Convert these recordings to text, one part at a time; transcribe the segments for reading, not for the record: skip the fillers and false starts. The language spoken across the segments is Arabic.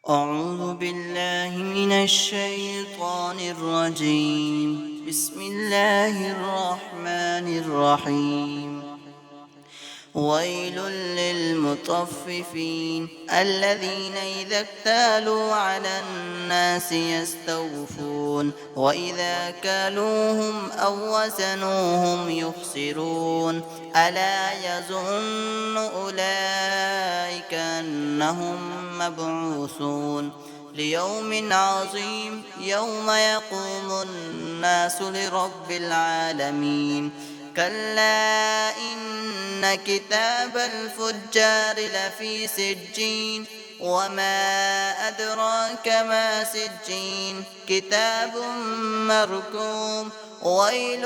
أعوذ بالله من الشيطان الرجيم. بسم الله الرحمن الرحيم. ويل للمطففين الذين إذا اكتالوا على الناس يستوفون وإذا كالوهم أو وزنوهم يخسرون. ألا يظن أولئك أنهم مبعوثون ليوم عظيم يوم يقوم الناس لرب العالمين. كلا إن كتاب الفجار لفي سجين وما أدراك ما سجين كتاب مرقوم. ويل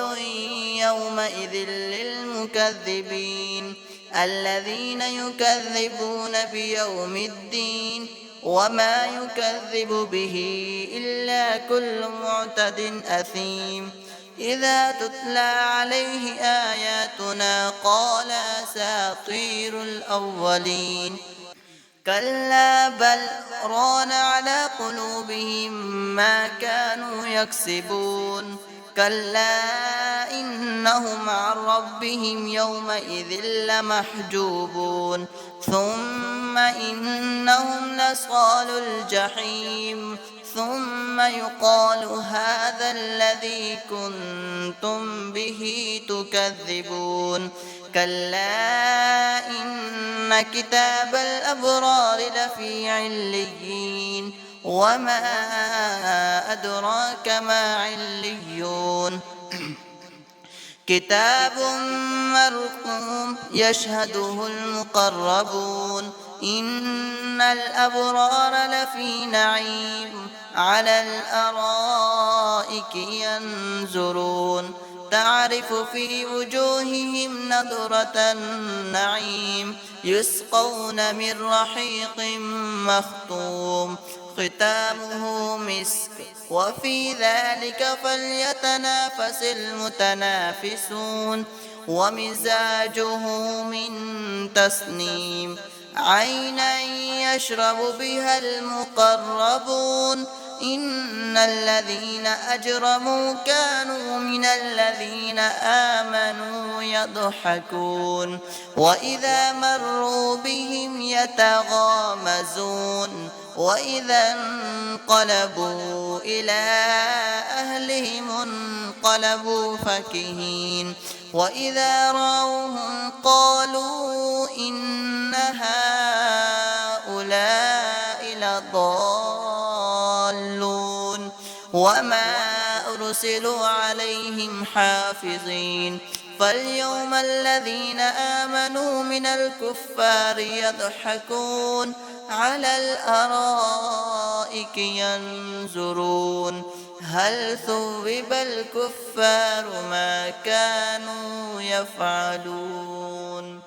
يومئذ للمكذبين الذين يكذبون بيوم الدين وما يكذب به إلا كل معتد أثيم. إذا تتلى عليه آياتنا قال أساطير الأولين. كلا بل ران على قلوبهم ما كانوا يكسبون. كلا إنهم عن ربهم يومئذ لمحجوبون. ثم إنهم لصال الجحيم ثم يقال هذا الذي كنتم به تكذبون. كلا إن كتاب الأبرار لفي عليين وما أدراك ما عليون. كتاب مرقوم يشهده المقربون. إن الأبرار لفي نعيم على الأرائك ينظرون تعرف في وجوههم نضرة النعيم يسقون من رحيق مختوم ختامه مسك وفي ذلك فليتنافس المتنافسون. ومزاجه من تسنيم عينا يشرب بها المقربون. إن الذين أجرموا كانوا من الذين آمنوا يضحكون وإذا مروا بهم يتغامزون وإذا انقلبوا إلى أهلهم انقلبوا فكهين. وإذا رأوهم قالوا إن هؤلاء لضالون وما أرسلوا عليهم حافظين. فاليوم الذين آمنوا من الكفار يضحكون على الأرائك ينظرون هل ثوب الكفار ما كانوا يفعلون.